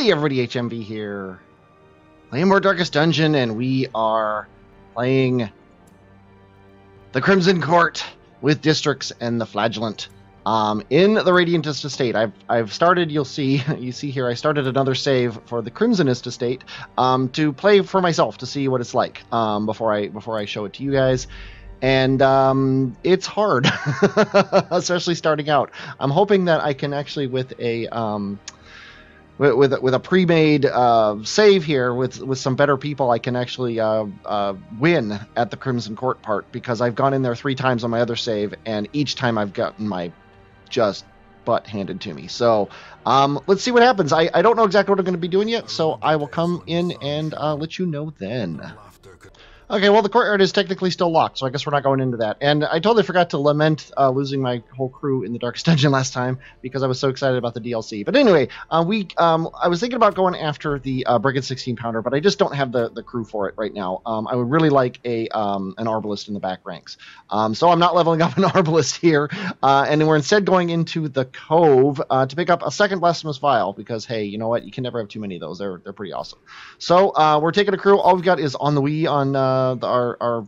Hey everybody, HMV here. Playing more Darkest Dungeon, and we are playing the Crimson Court with Districts and the Flagellant in the Radiantist Estate. I've started, you see here, I started another save for the Crimsonist Estate to play for myself to see what it's like before I show it to you guys. And it's hard, especially starting out. I'm hoping that I can actually, with a pre-made save here with some better people, I can actually win at the Crimson Court part, because I've gone in there 3 times on my other save, and each time I've gotten my just butt handed to me. So let's see what happens. I don't know exactly what I'm going to be doing yet, so I will come in and let you know then. Okay, well, the courtyard is technically still locked, so I guess we're not going into that. And I totally forgot to lament losing my whole crew in the Darkest Dungeon last time, because I was so excited about the DLC. But anyway, I was thinking about going after the Brigand 16-pounder, but I just don't have the crew for it right now. I would really like an Arbalist in the back ranks. So I'm not leveling up an Arbalist here, and we're instead going into the Cove to pick up a second Blasphemous Vial, because, hey, you know what? You can never have too many of those. They're pretty awesome. So we're taking a crew. All we've got is On the Wii on our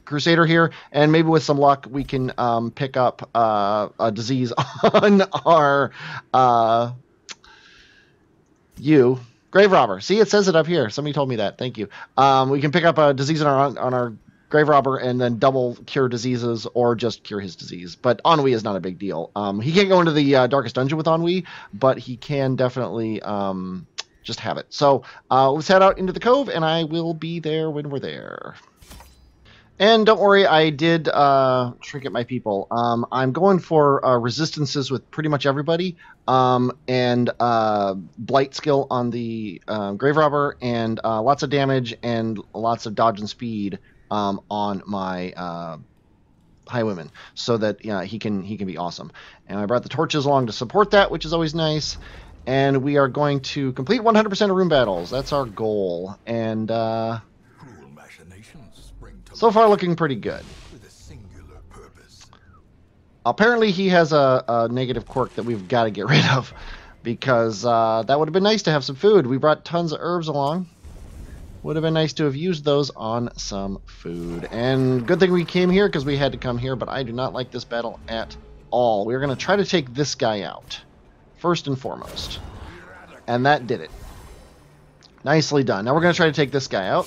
Crusader here, and maybe with some luck we can pick up a disease on our Grave Robber. See, it says it up here. Somebody told me that. Thank you. We can pick up a disease on our Grave Robber and then double cure diseases, or just cure his disease. But ennui is not a big deal. He can't go into the Darkest Dungeon with ennui, but he can definitely just have it. So let's head out into the Cove, and I will be there when we're there. And don't worry, I did trinket my people. I'm going for resistances with pretty much everybody, and blight skill on the Grave Robber, and lots of damage and lots of dodge and speed on my Highwayman, so that he can be awesome. And I brought the torches along to support that, which is always nice. And we are going to complete 100% of room battles. That's our goal. And so far looking pretty good. Apparently he has a negative quirk that we've got to get rid of, because that would have been nice to have some food. We brought tons of herbs along. Would have been nice to have used those on some food. And good thing we came here, because we had to come here, but I do not like this battle at all. We're going to try to take this guy out first and foremost. And that did it. Nicely done. Now we're going to try to take this guy out.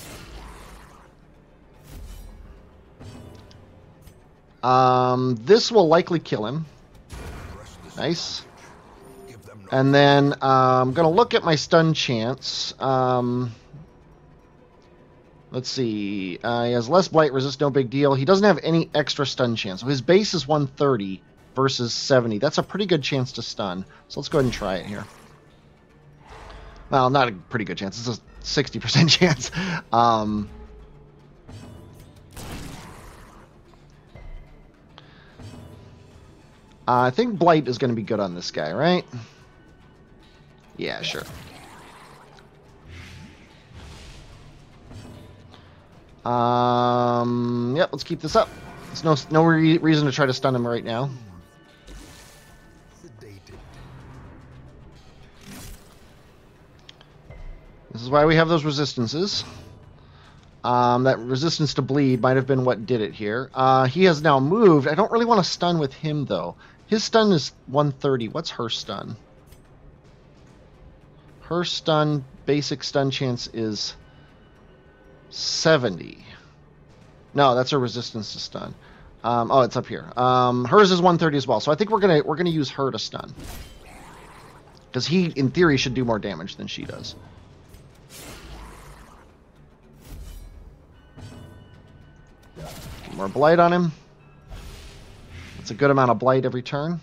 This will likely kill him. Nice. And then I'm going to look at my stun chance. Let's see. He has less blight resist, no big deal. He doesn't have any extra stun chance. So his base is 130. Versus 70. That's a pretty good chance to stun. So let's go ahead and try it here. Well, not a pretty good chance. It's a 60% chance. I think Blight is going to be good on this guy, right? Yeah, sure. Yep, let's keep this up. There's no reason to try to stun him right now. This is why we have those resistances. That resistance to bleed might have been what did it here. He has now moved. I don't really want to stun with him, though. His stun is 130. What's her stun? Her stun, basic stun chance is 70. No, that's her resistance to stun. Oh, it's up here. Hers is 130 as well. So I think we're gonna use her to stun, because he, in theory, should do more damage than she does. More blight on him. That's a good amount of blight every turn.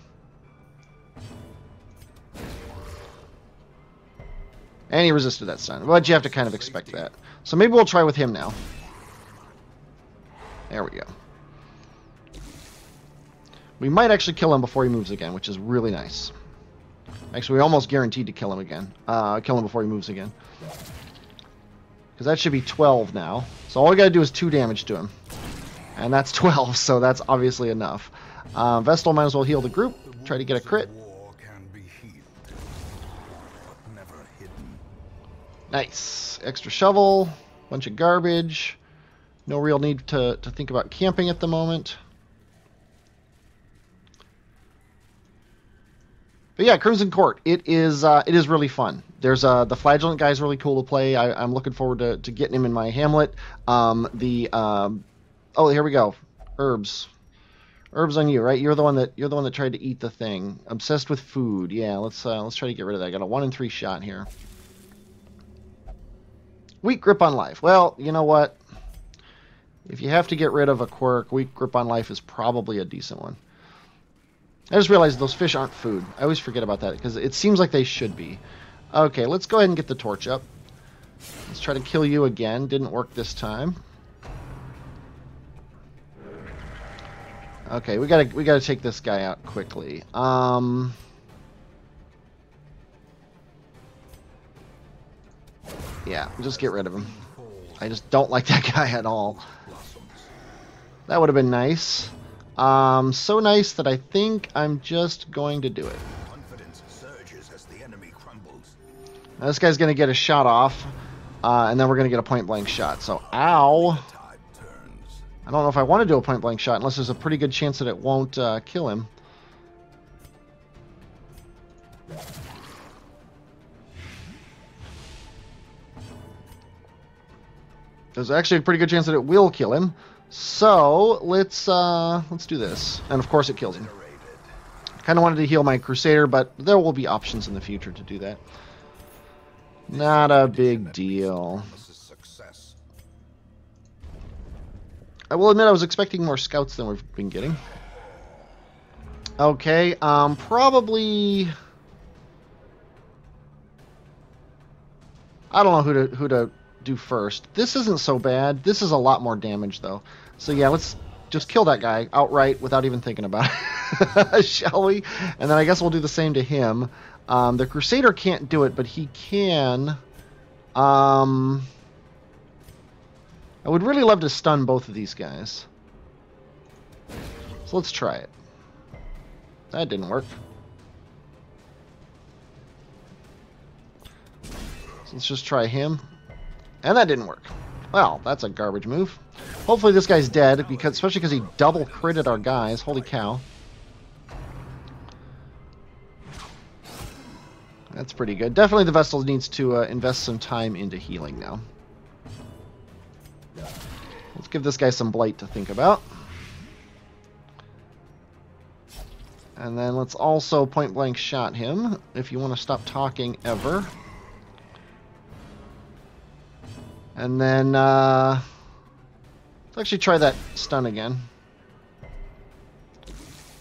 And he resisted that stun. But you have to kind of expect that. So maybe we'll try with him now. There we go. We might actually kill him before he moves again, which is really nice. Actually, we almost guaranteed to kill him again. Kill him before he moves again. Because that should be 12 now. So all we gotta do is 2 damage to him. And that's 12, so that's obviously enough. Vestal might as well heal the group. Try to get a crit. Nice. Extra shovel. Bunch of garbage. No real need to think about camping at the moment. But yeah, Crimson Court. It is really fun. There's the Flagellant guy is really cool to play. I'm looking forward to getting him in my Hamlet. Oh, here we go. Herbs. Herbs on you, right? You're the one that tried to eat the thing. Obsessed with food. Yeah, let's try to get rid of that. I got a 1 in 3 shot here. Weak grip on life. Well, you know what? If you have to get rid of a quirk, weak grip on life is probably a decent one. I just realized those fish aren't food. I always forget about that because it seems like they should be. Okay, let's go ahead and get the torch up. Let's try to kill you again. Didn't work this time. Okay, we gotta take this guy out quickly. Yeah, just get rid of him. I just don't like that guy at all. That would have been nice. So nice that I think I'm just going to do it. Now this guy's gonna get a shot off, and then we're gonna get a point-blank shot. So, ow! I don't know if I want to do a point-blank shot unless there's a pretty good chance that it won't kill him. There's actually a pretty good chance that it will kill him. So let's do this, and of course it kills him. Kind of wanted to heal my Crusader, but there will be options in the future to do that. Not a big deal. I will admit I was expecting more scouts than we've been getting. Okay, probably. I don't know who to do first. This isn't so bad. This is a lot more damage though. So yeah, let's just kill that guy outright without even thinking about it. Shall we? And then I guess we'll do the same to him. The Crusader can't do it, but he can. I would really love to stun both of these guys. So let's try it. That didn't work. So let's just try him. And that didn't work. Well, that's a garbage move. Hopefully this guy's dead, especially because he double critted our guys. Holy cow. That's pretty good. Definitely the Vestal needs to invest some time into healing now. Let's give this guy some blight to think about. And then let's also point-blank shot him, if you want to stop talking ever. And then, let's actually try that stun again.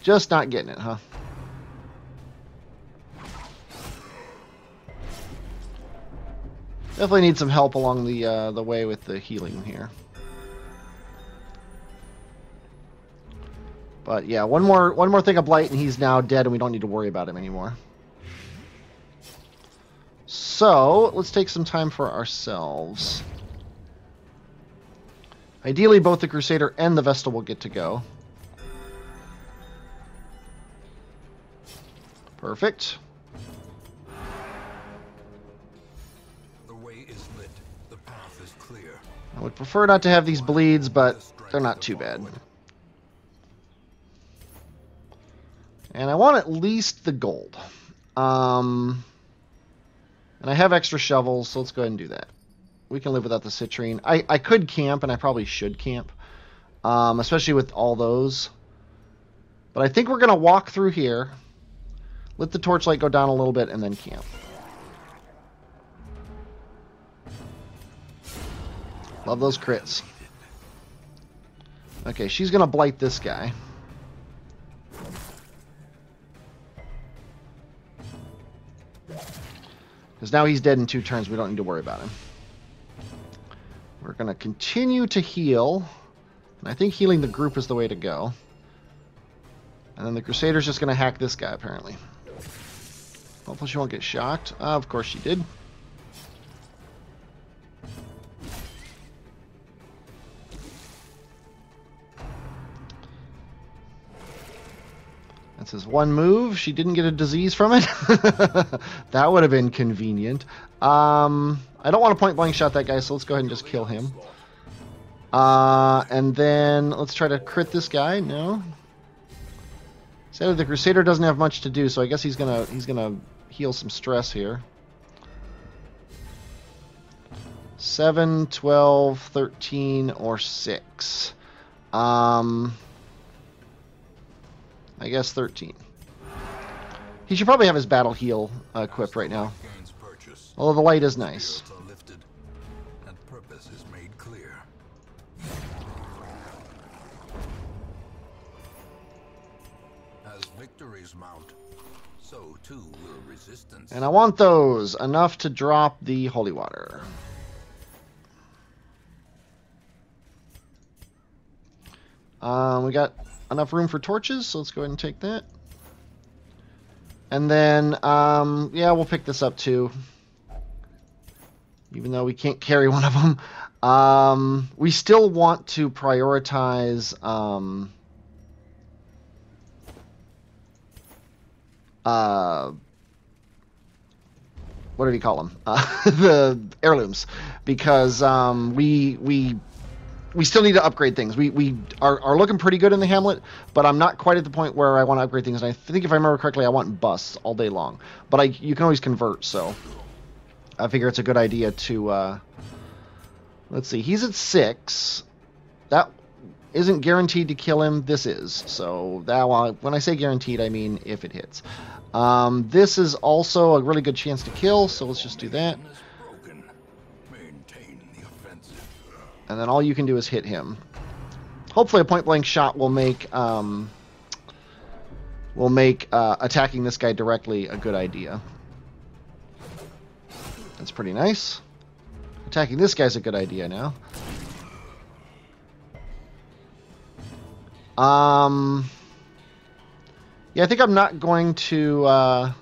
Just not getting it, huh? Definitely need some help along the way with the healing here. But yeah, one more thing of blight and he's now dead and we don't need to worry about him anymore. So, let's take some time for ourselves. Ideally, both the Crusader and the Vestal will get to go. Perfect. The way is lit. The path is clear. I would prefer not to have these bleeds, but they're not too bad. And I want at least the gold. And I have extra shovels, so let's go ahead and do that. We can live without the citrine. I could camp, and I probably should camp. Especially with all those. But I think we're going to walk through here. Let the torchlight go down a little bit, and then camp. Love those crits. Okay, she's going to blight this guy. Because now he's dead in 2 turns. We don't need to worry about him. We're going to continue to heal. And I think healing the group is the way to go. And then the Crusader's just going to hack this guy, apparently. Hopefully she won't get shocked. Of course she did. That's his one move. She didn't get a disease from it. That would have been convenient. I don't want to point blank shot that guy, so let's go ahead and just kill him. And then let's try to crit this guy. No. Sadly, the Crusader doesn't have much to do, so I guess he's gonna heal some stress here. 7, 12, 13, or 6. I guess 13. He should probably have his battle heal equipped right now. Although the light is nice. And purpose is made clear. As victories mount, so too will resistance. And I want those enough to drop the holy water. We got enough room for torches, so let's go ahead and take that. And then, yeah, we'll pick this up too. Even though we can't carry one of them. We still want to prioritize, what do you call them? The heirlooms. Because, we still need to upgrade things. We are looking pretty good in the hamlet, but I'm not quite at the point where I want to upgrade things. And I think if I remember correctly, I want busts all day long. But you can always convert, so I figure it's a good idea to... let's see, he's at 6. That isn't guaranteed to kill him. This is. So that when I say guaranteed, I mean if it hits. This is also a really good chance to kill, so let's just do that. And then all you can do is hit him. Hopefully a point-blank shot will make attacking this guy directly a good idea. That's pretty nice. Attacking this guy's a good idea now. Yeah, I think I'm not going to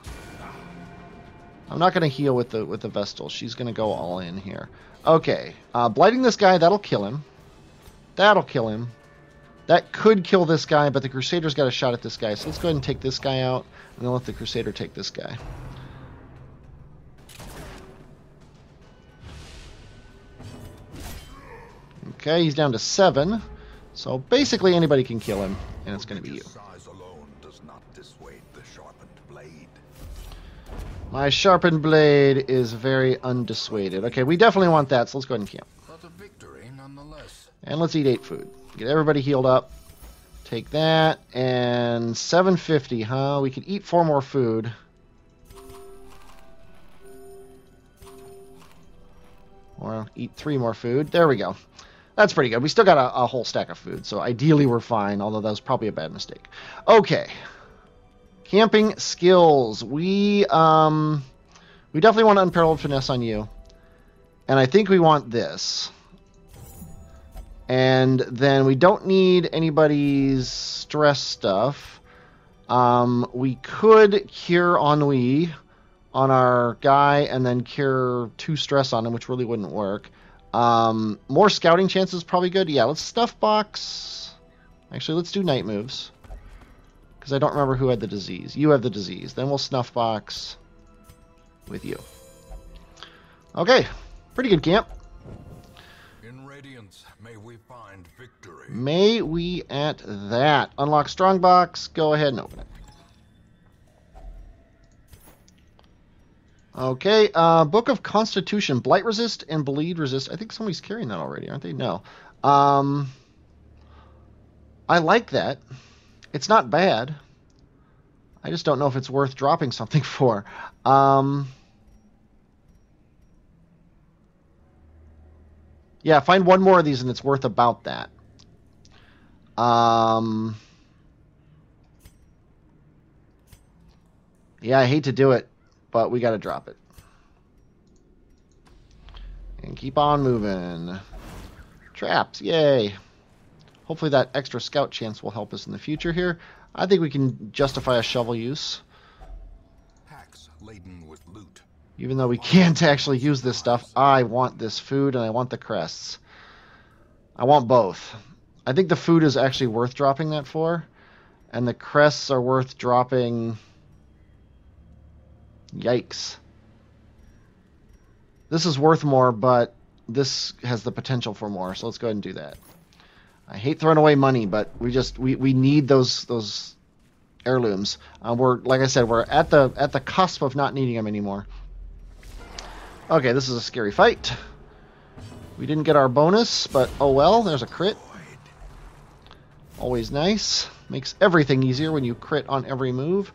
heal with the Vestal. She's going to go all in here. Okay, blighting this guy, that'll kill him. That'll kill him. That could kill this guy, but the Crusader's got a shot at this guy. So let's go ahead and take this guy out, and then let the Crusader take this guy. Okay, he's down to 7. So basically anybody can kill him, and it's going to be you. Size alone does not dissuade the sharpened blade. My sharpened blade is very undissuaded. Okay, we definitely want that, so let's go ahead and camp. But a victory nonetheless. And let's eat 8 food. Get everybody healed up. Take that, and 750, huh? We could eat 4 more food. Or eat 3 more food. There we go. That's pretty good. We still got a whole stack of food, so ideally we're fine, although that was probably a bad mistake. Okay. Camping skills. We definitely want Unparalleled Finesse on you. And I think we want this. And then we don't need anybody's stress stuff. We could cure ennui on our guy and then cure 2 stress on him, which really wouldn't work. More scouting chances is probably good. Yeah, let's stuff box. Actually, let's do night moves. Because I don't remember who had the disease. You have the disease. Then we'll snuff box with you. Okay. Pretty good camp. In Radiance, may we find victory. May we at that. Unlock strong box. Go ahead and open it. Okay. Book of Constitution. Blight resist and bleed resist. I think somebody's carrying that already, aren't they? No. I like that. It's not bad. I just don't know if it's worth dropping something for. Yeah, find 1 more of these and it's worth about that. Yeah, I hate to do it, but we got to drop it. And keep on moving. Traps, yay. Hopefully that extra scout chance will help us in the future here. I think we can justify a shovel use. Packs laden with loot. Even though we can't actually use this stuff, I want this food and I want the crests. I want both. I think the food is actually worth dropping that for. And the crests are worth dropping. Yikes. This is worth more, but this has the potential for more, so let's go ahead and do that. I hate throwing away money, but we need those heirlooms. We're, like I said, we're at the cusp of not needing them anymore. Okay, this is a scary fight. We didn't get our bonus, but oh well, there's a crit. Always nice. Makes everything easier when you crit on every move.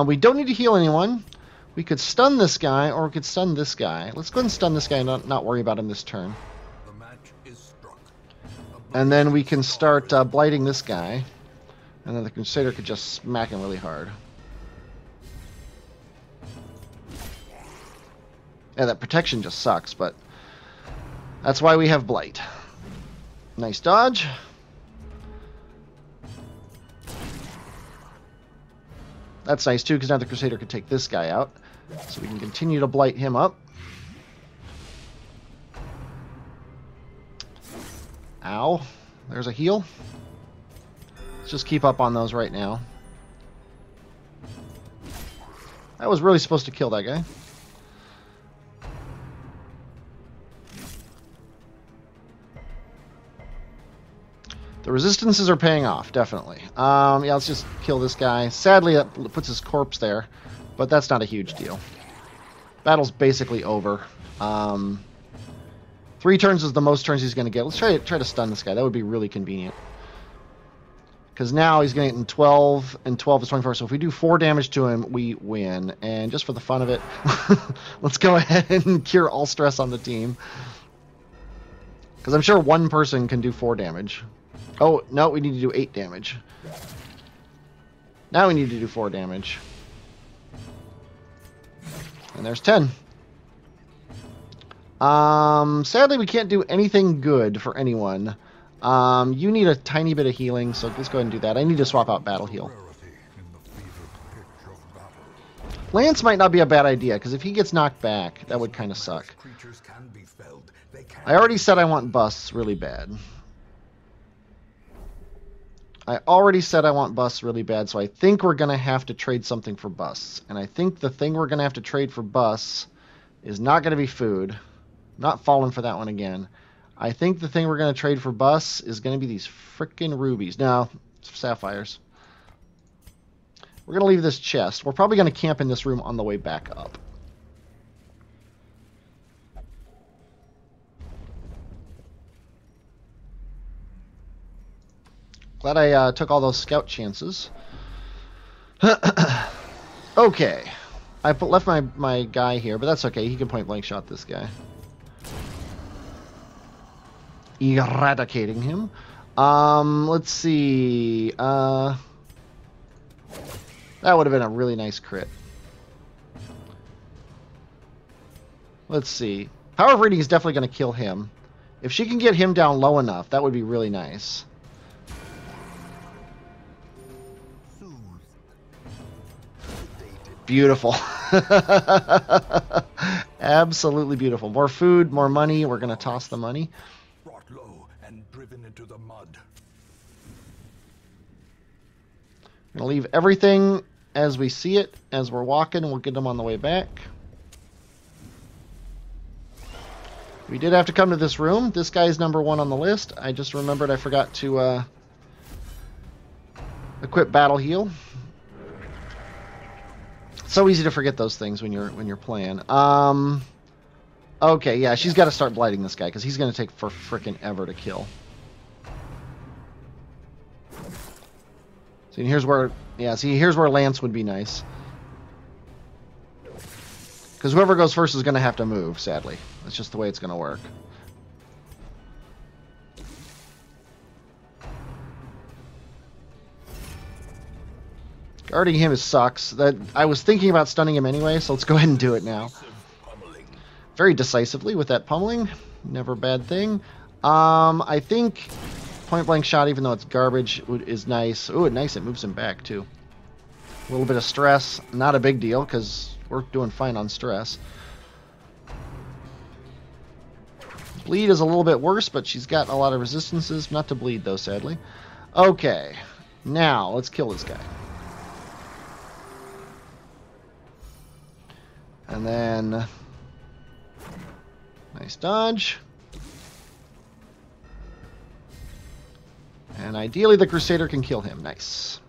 We don't need to heal anyone. We could stun this guy, or we could stun this guy. Let's go ahead and stun this guy and not worry about him this turn. The match is struck. And then we can start blighting this guy. And then the Crusader could just smack him really hard. Yeah, that protection just sucks, but that's why we have Blight. Nice dodge. That's nice too, because now the Crusader could take this guy out. So we can continue to blight him up. Ow. There's a heal. Let's just keep up on those right now. That was really supposed to kill that guy. The resistances are paying off, definitely. Yeah, let's just kill this guy. Sadly, that puts his corpse there, but that's not a huge deal. Battle's basically over. 3 turns is the most turns he's going to get. Let's try to stun this guy. That would be really convenient. Because now he's going to get in 12, and 12 is 24. So if we do 4 damage to him, we win. And just for the fun of it, let's go ahead and cure all stress on the team. Because I'm sure one person can do 4 damage. Oh, no, we need to do 8 damage. Now we need to do 4 damage. And there's 10. Sadly, we can't do anything good for anyone. You need a tiny bit of healing, so let's go ahead and do that. I need to swap out Battle Heal. Lance might not be a bad idea, because if he gets knocked back, that would kind of suck. I already said I want busts really bad. I already said I want busts really bad, so I think we're going to have to trade something for busts. And I think the thing we're going to have to trade for busts is not going to be food. Not falling for that one again. I think the thing we're going to trade for busts is going to be these frickin' rubies. No, sapphires. We're going to leave this chest. We're probably going to camp in this room on the way back up. Glad I took all those scout chances. Okay. I left my guy here, but that's okay. He can point blank shot this guy. Eradicating him. Let's see. That would have been a really nice crit. Let's see. Power of Reading is definitely going to kill him. If she can get him down low enough, that would be really nice. Beautiful. Absolutely beautiful. More food, more money. We're going to toss the money. Brought low and driven into the mud. We're going to leave everything as we see it, as we're walking, and we'll get them on the way back. We did have to come to this room. This guy is number 1 on the list. I just remembered I forgot to equip Battle Heal. So easy to forget those things when you're playing. Okay, yeah, she's got to start blighting this guy because he's going to take for frickin' ever to kill. See, here's where, yeah, see, here's where Lance would be nice. Because whoever goes first is going to have to move, sadly. That's just the way it's going to work. Guarding him sucks. That I was thinking about stunning him anyway, so let's go ahead and do it now. Very decisively with that pummeling. Never a bad thing. I think point blank shot, even though it's garbage, is nice. Ooh, nice. It moves him back too. A little bit of stress. Not a big deal because we're doing fine on stress. Bleed is a little bit worse, but she's got a lot of resistances. Not to bleed though, sadly. Okay. Now, let's kill this guy. And then... Nice dodge. And ideally the Crusader can kill him. Nice.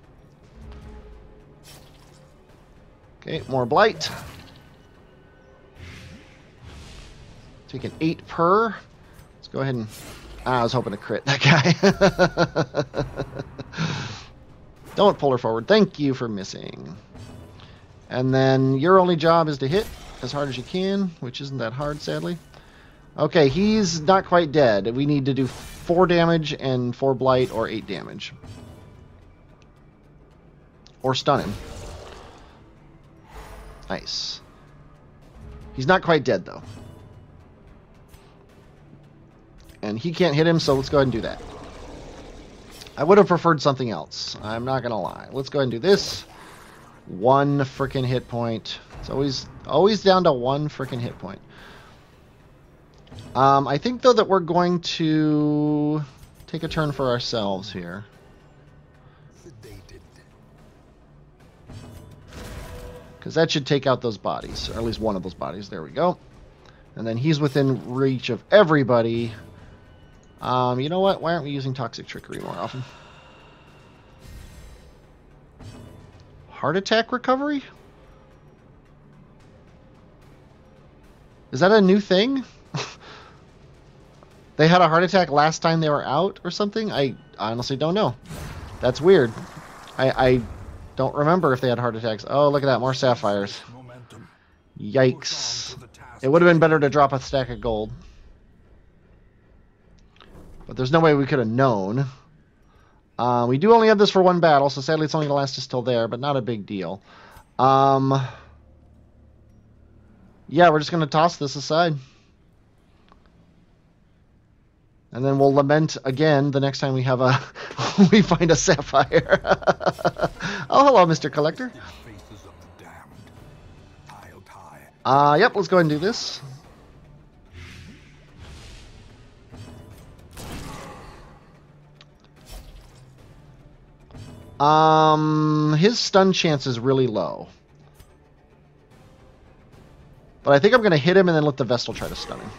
Okay, more Blight. Take an 8 per. Let's go ahead and... I was hoping to crit that guy. Don't pull her forward. Thank you for missing. And then your only job is to hit as hard as you can, which isn't that hard, sadly. Okay, he's not quite dead. We need to do 4 damage and 4 blight or 8 damage. Or stun him. Nice. He's not quite dead, though. And he can't hit him, so let's go ahead and do that. I would have preferred something else. I'm not going to lie. Let's go ahead and do this. 1 freaking hit point. It's always down to 1 freaking hit point. I think, though, that we're going to take a turn for ourselves here. Because that should take out those bodies, or at least one of those bodies. There we go. And then he's within reach of everybody. You know what? Why aren't we using Toxic Trickery more often? Heart attack recovery? Is that a new thing? They had a heart attack last time they were out or something? I honestly don't know. That's weird. I don't remember if they had heart attacks. Oh, look at that. More sapphires. Yikes. It would have been better to drop a stack of gold. But there's no way we could have known. We do only have this for 1 battle, so sadly it's only going to last us till there, but not a big deal. Yeah, we're just going to toss this aside. And then we'll lament again the next time we have a we find a sapphire. Oh, hello, Mr. Collector. Yep, let's go ahead and do this. His stun chance is really low. But I think I'm going to hit him and then let the Vestal try to stun him.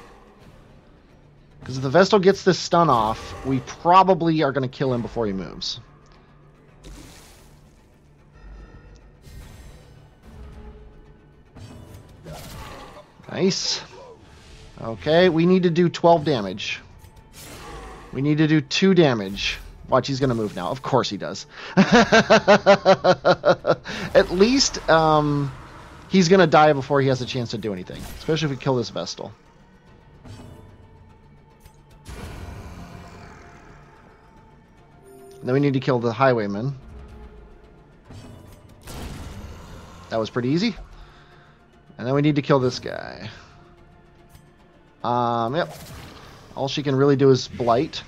Because if the Vestal gets this stun off, we probably are going to kill him before he moves. Nice. Okay, we need to do 12 damage. We need to do 2 damage. Watch, he's going to move now. Of course he does. At least he's going to die before he has a chance to do anything. Especially if we kill this Vestal. And then we need to kill the Highwayman. That was pretty easy. And then we need to kill this guy. Yep. All she can really do is blight.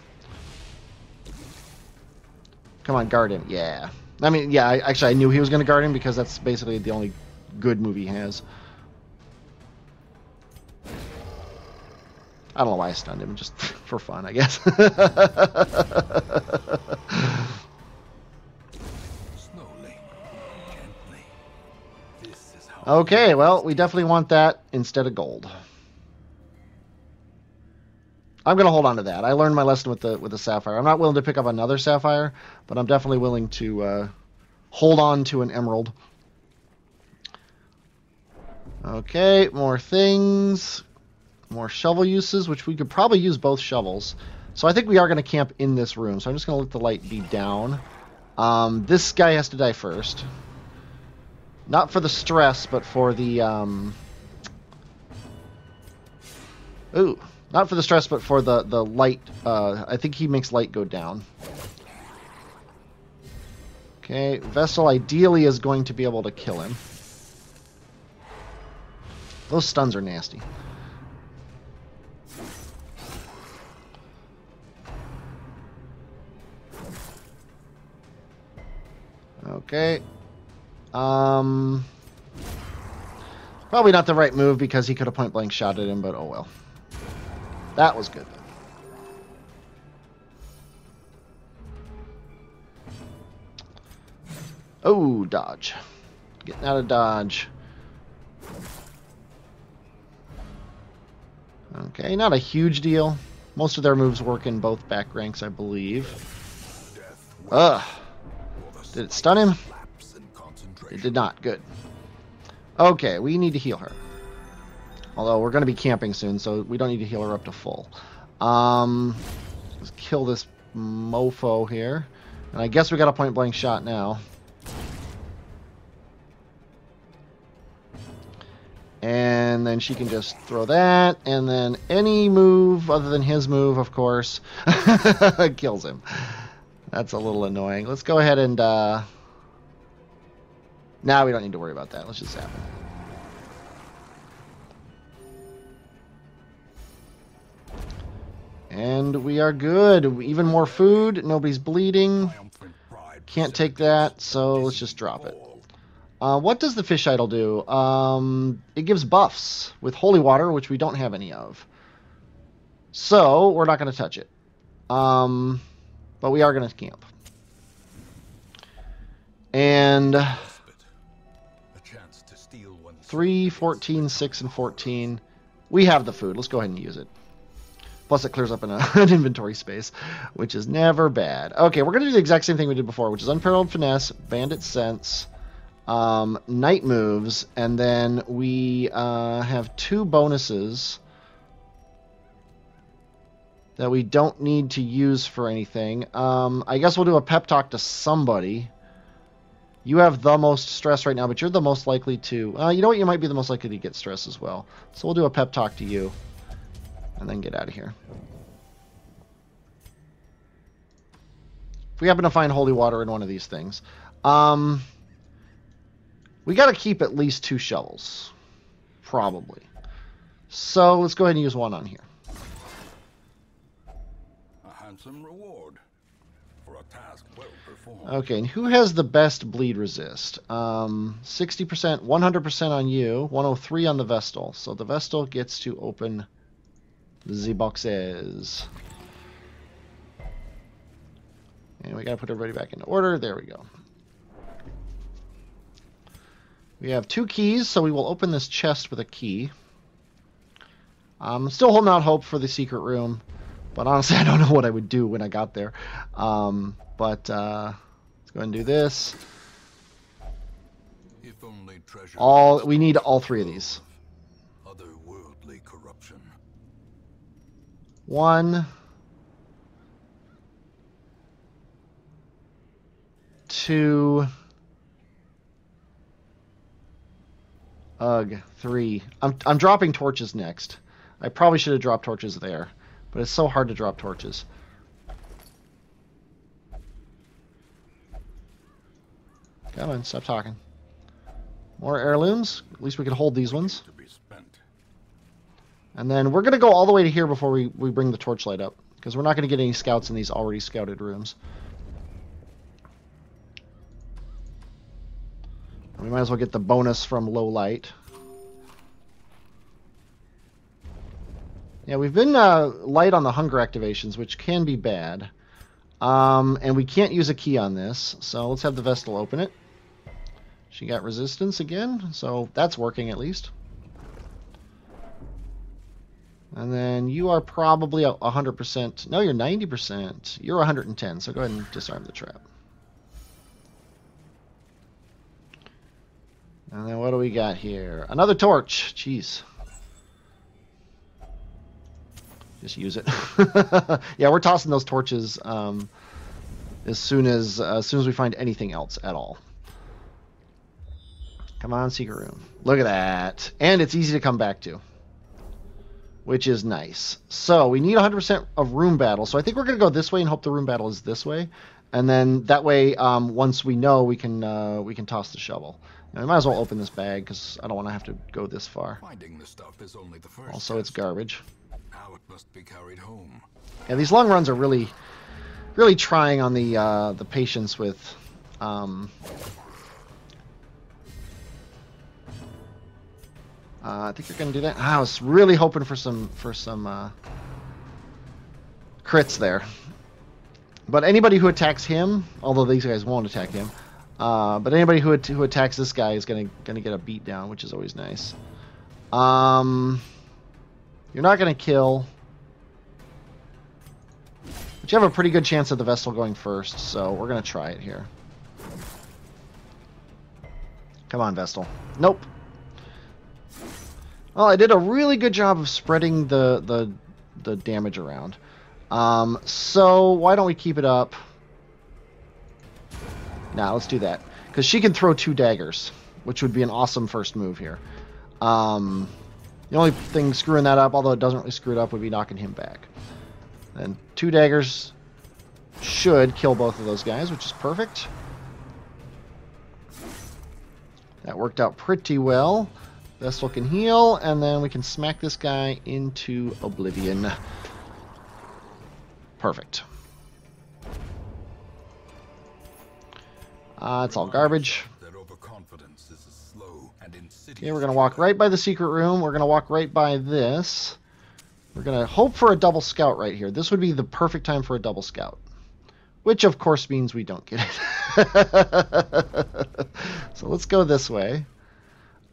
Come on, guard him. Yeah. I mean, yeah, actually I knew he was going to guard him because that's basically the only good move he has. I don't know why I stunned him, just for fun, I guess. Okay, well, we definitely want that instead of gold. I'm going to hold on to that. I learned my lesson with the sapphire. I'm not willing to pick up another sapphire, but I'm definitely willing to hold on to an emerald. Okay, more things. More shovel uses, which we could probably use both shovels. So I think we are going to camp in this room. So I'm just going to let the light be down. This guy has to die first. Not for the stress, but for the... Ooh. Not for the stress, but for the light. I think he makes light go down. Okay, Vessel ideally is going to be able to kill him. Those stuns are nasty. Okay. Probably not the right move because he could have point blank shot at him, but oh well. That was good. Oh, dodge. Getting out of dodge. Okay, not a huge deal. Most of their moves work in both back ranks, I believe. Ugh. Did it stun him? It did not. Good. Okay, we need to heal her. Although we're going to be camping soon, so we don't need to heal her up to full. Let's kill this mofo here. And I guess we got a point blank shot now. And then she can just throw that, and then any move other than his move, of course, kills him. That's a little annoying. Let's go ahead and... Now we don't need to worry about that. Let's just zap him. And we are good. Even more food. Nobody's bleeding. Can't take that, so let's just drop it. What does the fish idol do? It gives buffs with holy water, which we don't have any of. So, we're not going to touch it. But we are going to camp. And 3, 14, 6, and 14. We have the food. Let's go ahead and use it. Plus, it clears up an inventory space, which is never bad. Okay, we're going to do the exact same thing we did before, which is Unparalleled Finesse, Bandit Sense, Night Moves, and then we have 2 bonuses that we don't need to use for anything. I guess we'll do a pep talk to somebody. You have the most stress right now, but you're the most likely to... you know what? You might be the most likely to get stress as well. So we'll do a pep talk to you. And then get out of here. If we happen to find holy water in one of these things. We got to keep at least 2 shovels. Probably. So let's go ahead and use 1 on here. A handsome reward for a task well performed. Okay, and who has the best bleed resist? 60%, 100% on you, 103 on the Vestal. So the Vestal gets to open the boxes. And we gotta put everybody back into order. There we go. We have 2 keys, so we will open this chest with a key. I'm still holding out hope for the secret room, but honestly I don't know what I would do when I got there. Let's go ahead and do this. If only treasure We need all 3 of these. Otherworldly corruption. 1, 2, 3. I'm dropping torches next. I probably should have dropped torches there, but it's so hard to drop torches. Come on, stop talking. More heirlooms. At least we can hold these ones. And then we're going to go all the way to here before we bring the torchlight up, because we're not going to get any scouts in these already scouted rooms. We might as well get the bonus from low light. Yeah, we've been light on the hunger activations, which can be bad. And we can't use a key on this, so let's have the Vestal open it. She got resistance again, so that's working at least. And then you are probably 100%. No, you're 90%. You're 110, so go ahead and disarm the trap. And then what do we got here? Another torch. Jeez. Just use it. Yeah, we're tossing those torches as soon as we find anything else at all. Come on, secret room. Look at that. And it's easy to come back to, which is nice. So we need 100% of room battle. So I think we're going to go this way and hope the room battle is this way. And then that way, once we know, we can toss the shovel. And we might as well open this bag because I don't want to have to go this far. Finding the stuff is only the first Also, it's garbage. Now it must be carried home. Yeah, these long runs are really trying on the patience with. I think you're going to do that. I was really hoping for some crits there. But anybody who attacks him, although these guys won't attack him, But anybody who attacks this guy is gonna get a beat down, which is always nice. You're not gonna kill, but you have a pretty good chance of the Vestal going first, so we're gonna try it here. Come on, Vestal. Nope. Well, I did a really good job of spreading the damage around. So why don't we keep it up? Nah, let's do that. Because she can throw 2 daggers, which would be an awesome first move here. The only thing screwing that up, although it doesn't really screw it up, would be knocking him back. And 2 daggers should kill both of those guys, which is perfect. That worked out pretty well. Vestal can heal, and then we can smack this guy into oblivion. Perfect. It's all garbage. Okay, we're going to walk right by the secret room. We're going to walk right by this. We're going to hope for a double scout right here. This would be the perfect time for a double scout. Which, of course, means we don't get it. So let's go this way.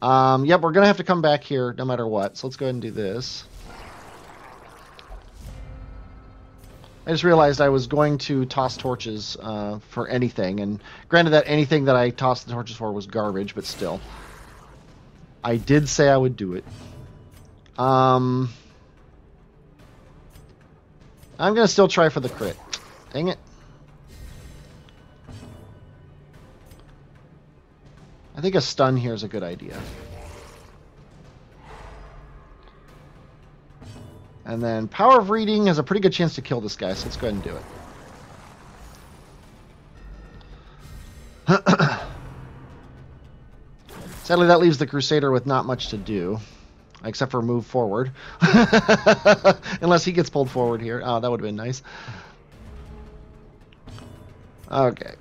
Yep, we're going to have to come back here no matter what. So let's go ahead and do this. I just realized I was going to toss torches for anything. And granted that anything that I tossed the torches for was garbage, but still. I did say I would do it. I'm going to still try for the crit. Dang it. I think a stun here is a good idea. And then Power of Reading has a pretty good chance to kill this guy, so let's go ahead and do it. Sadly, that leaves the Crusader with not much to do, except for move forward. Unless he gets pulled forward here. Oh, that would have been nice. Okay.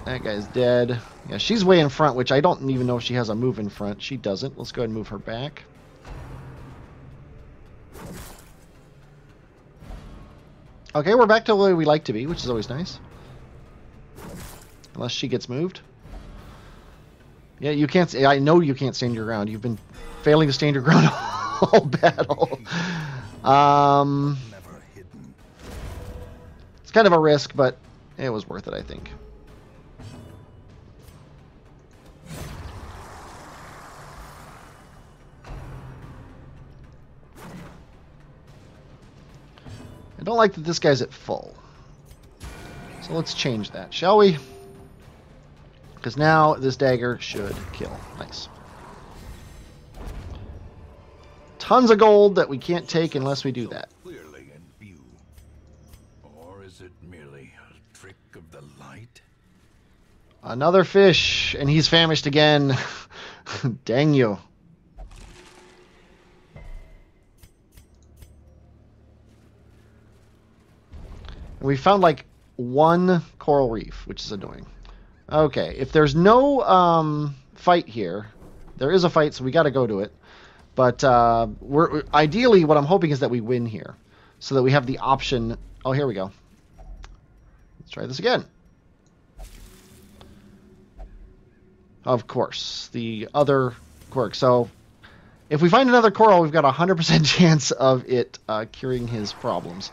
That guy's dead. Yeah, she's way in front, which I don't even know if she has a move in front. She doesn't. Let's go ahead and move her back. Okay, we're back to the way we like to be, which is always nice. Unless she gets moved. Yeah, you can't... I know you can't stand your ground. You've been failing to stand your ground all battle. It's kind of a risk, but it was worth it, I think. I don't like that this guy's at full. So let's change that, shall we? Because now this dagger should kill. Nice. Tons of gold that we can't take unless we do that. Clearly in view. Or is it merely a trick of the light? Another fish, and he's famished again. Dang you. We found like 1 coral reef, which is annoying. Okay, if there's no fight here, there is a fight, so we got to go to it. But we're ideally, what I'm hoping is that we win here, so that we have the option. Oh, here we go. Let's try this again. Of course, the other quirk. So if we find another coral, we've got a 100% chance of it curing his problems.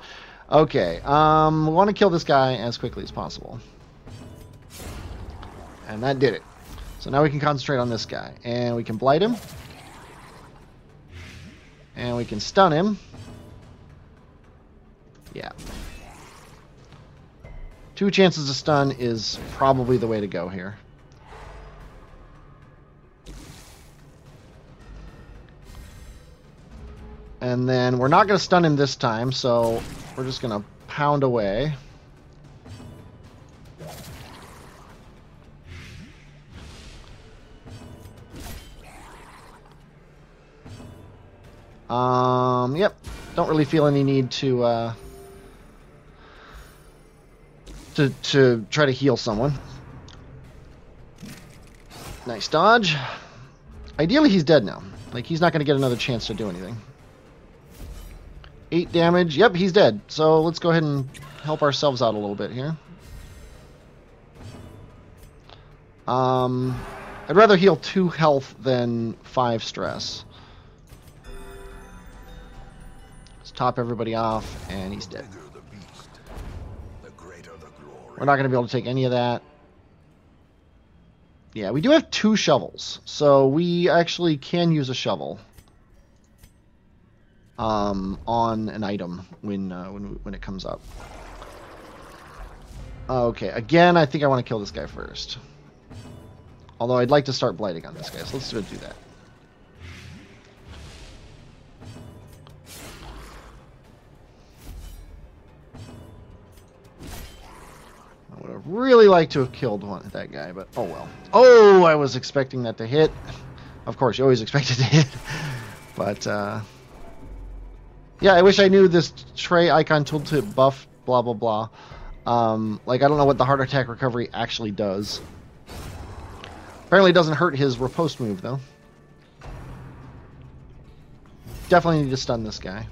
Okay, we want to kill this guy as quickly as possible. And that did it. So now we can concentrate on this guy. And we can blight him. And we can stun him. Yeah. 2 chances to stun is probably the way to go here. And then we're not going to stun him this time, so we're just going to pound away. Yep. Don't really feel any need to try to heal someone. Nice dodge. Ideally, he's dead now. Like, he's not going to get another chance to do anything. 8 damage. Yep, he's dead. So let's go ahead and help ourselves out a little bit here. I'd rather heal 2 health than 5 stress. Let's top everybody off, and he's dead. We're not going to be able to take any of that. Yeah, we do have 2 shovels, so we actually can use a shovel on an item when it comes up. Okay, again, I think I want to kill this guy first. Although I'd like to start blighting on this guy, so let's go do that. I would have really liked to have killed that guy, but oh well. Oh, I was expecting that to hit. Of course, you always expect it to hit. But, yeah, I wish I knew this tray icon tooltip buff, blah, blah, blah. Like, I don't know what the heart attack recovery actually does. Apparently it doesn't hurt his riposte move, though. Definitely need to stun this guy.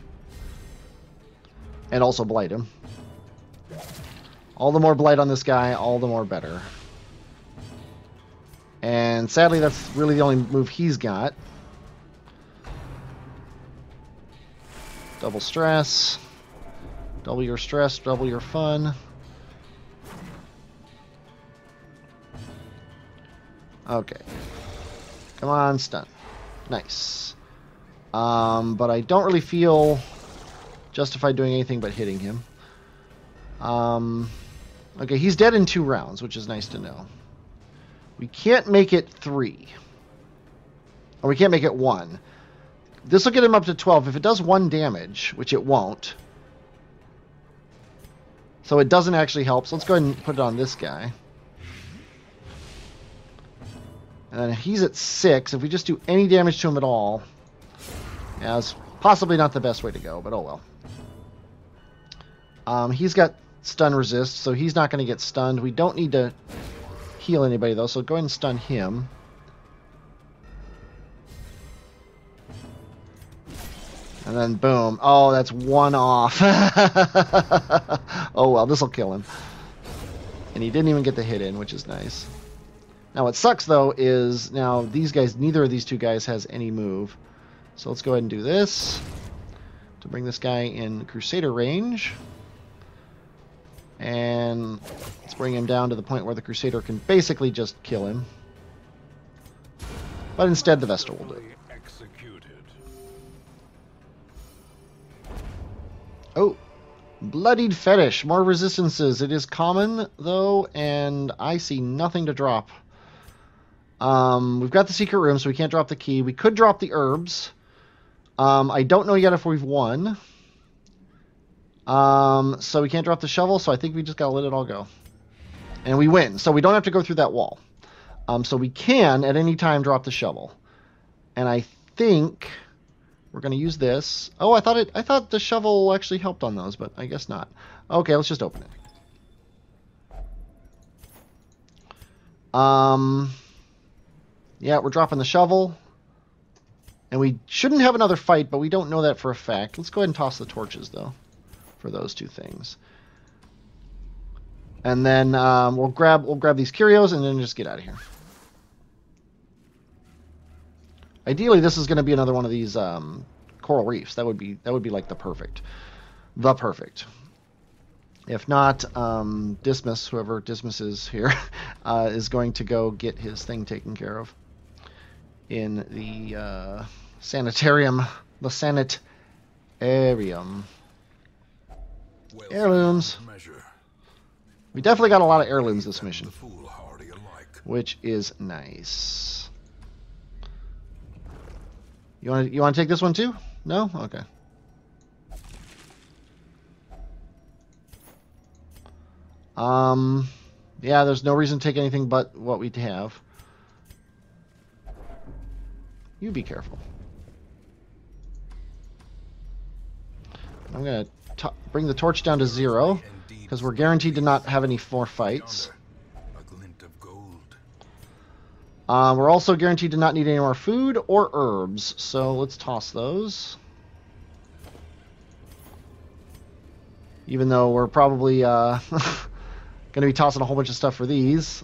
And also blight him. All the more blight on this guy, all the more better. And sadly, that's really the only move he's got. Double stress. Double your stress, double your fun. Okay. Come on, stun. Nice. But I don't really feel justified doing anything but hitting him. Okay, he's dead in 2 rounds, which is nice to know. We can't make it 3. Or we can't make it 1. This will get him up to 12. If it does 1 damage, which it won't. So it doesn't actually help. So let's go ahead and put it on this guy. And then he's at 6. If we just do any damage to him at all, yeah, it's possibly not the best way to go, but oh well. He's got stun resist, so he's not going to get stunned. We don't need to heal anybody, though, so go ahead and stun him. And then boom. Oh, that's 1 off. Oh well, this will kill him. And he didn't even get the hit in, which is nice. Now what sucks though is now these guys, neither of these 2 guys has any move. So let's go ahead and do this to bring this guy in Crusader range. And let's bring him down to the point where the Crusader can basically just kill him. But instead the Vestal will do it. Oh, Bloodied Fetish. More resistances. It is common, though, and I see nothing to drop. We've got the secret room, so we can't drop the key. We could drop the herbs. I don't know yet if we've won. So we can't drop the shovel, so I think we just gotta let it all go. And we win, so we don't have to go through that wall. So we can, at any time, drop the shovel. And I think we're going to use this. Oh, I thought the shovel actually helped on those, but I guess not. Okay, let's just open it. Yeah, we're dropping the shovel. And we shouldn't have another fight, but we don't know that for a fact. Let's go ahead and toss the torches, though, for those 2 things. And then we'll grab these curios and then just get out of here. Ideally, this is going to be another one of these coral reefs. That would be like the perfect. If not, Dismas, whoever Dismas is here, is going to go get his thing taken care of in the sanitarium. The sanitarium. Heirlooms. We definitely got a lot of heirlooms this mission, which is nice. You want to take this one too? No? Okay. Yeah, there's no reason to take anything but what we have. You be careful. I'm going to bring the torch down to 0 because we're guaranteed to not have any more fights. We're also guaranteed to not need any more food or herbs, so let's toss those. Even though we're probably going to be tossing a whole bunch of stuff for these.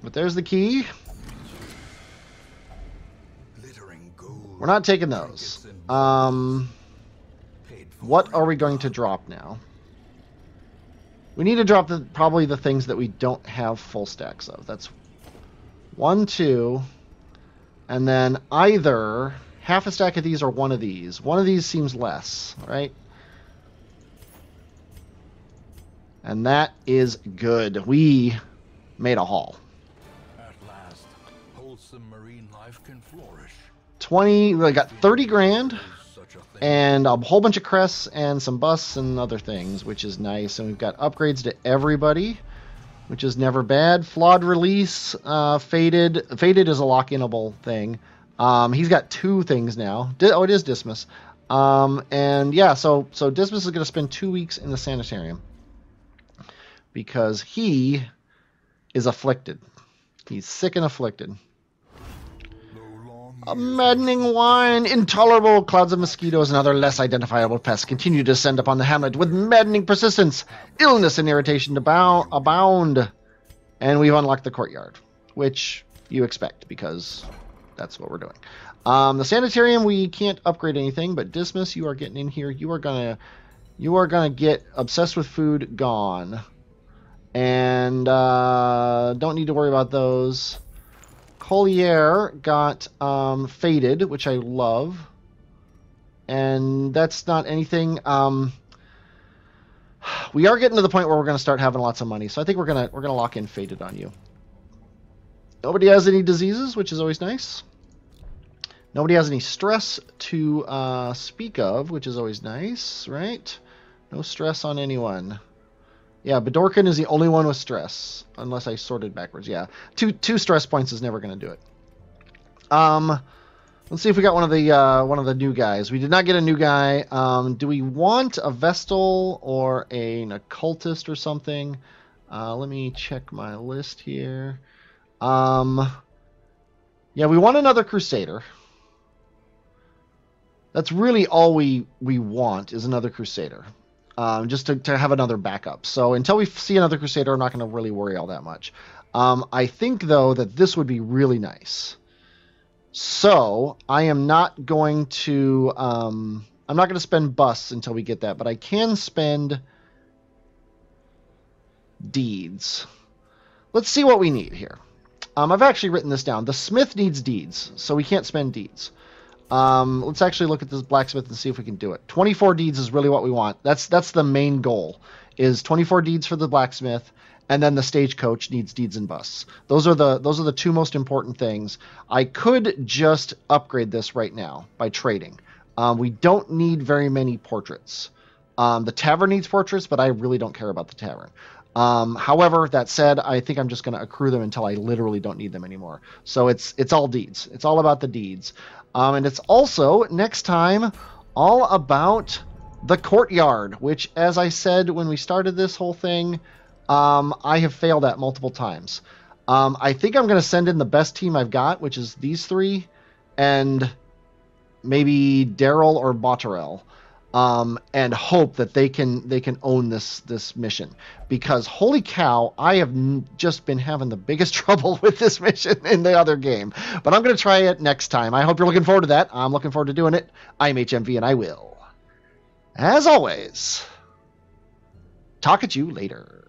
But there's the key. Glittering gold. We're not taking those. What are we going to drop now? We need to drop probably the things that we don't have full stacks of. That's 1, 2, and then either half a stack of these or one of these. One of these seems less, right? And that is good. We made a haul. At last, wholesome marine life can flourish. 20, we got 30 grand. Such a thing. And a whole bunch of crests and some busts and other things, which is nice. And we've got upgrades to everybody, which is never bad. Flawed release, faded. Faded is a lock-inable thing. He's got 2 things now. Oh, it is Dismas. And yeah, so Dismas is going to spend 2 weeks in the sanitarium because he is afflicted. He's sick and afflicted. A maddening whine, intolerable clouds of mosquitoes and other less identifiable pests continue to descend upon the hamlet with maddening persistence. Illness and irritation abound. And we've unlocked the courtyard, which you expect because that's what we're doing. The sanitarium, we can't upgrade anything, but Dismas, you are getting in here. You are gonna get obsessed with food gone. And don't need to worry about those. Collier got faded, which I love, and that's not anything. We are getting to the point where we're going to start having lots of money, so I think we're gonna lock in faded on you. Nobody has any diseases, which is always nice. Nobody has any stress to speak of, which is always nice, right? No stress on anyone. Yeah, Bedorkin is the only one with stress, unless I sorted backwards. Yeah, two stress points is never going to do it. Let's see if we got one of the new guys. We did not get a new guy. Do we want a Vestal or an Occultist or something? Let me check my list here. Yeah, we want another Crusader. That's really all we want is another Crusader. Just to have another backup. So until we see another Crusader, I'm not going to really worry all that much. I think, though, that this would be really nice. So I am not going to... I'm not going to spend busts until we get that, but I can spend deeds. Let's see what we need here. I've actually written this down. The smith needs deeds, so we can't spend deeds. Let's actually look at this blacksmith and see if we can do it. 24 deeds is really what we want. That's the main goal, is 24 deeds for the blacksmith, and then the stagecoach needs deeds and busts. Those are the 2 most important things. I could just upgrade this right now by trading. We don't need very many portraits. The tavern needs portraits, but I really don't care about the tavern. However, that said, I think I'm just going to accrue them until I literally don't need them anymore. So it's all deeds. It's all about the deeds. And it's also, next time, all about the courtyard, which, as I said when we started this whole thing, I have failed at multiple times. I think I'm going to send in the best team I've got, which is these 3, and maybe Daryl or Botterell, and hope that they can own this mission. Because, holy cow, I have just been having the biggest trouble with this mission in the other game. But I'm going to try it next time. I hope you're looking forward to that. I'm looking forward to doing it. I'm HMV, and I will, as always, talk at you later.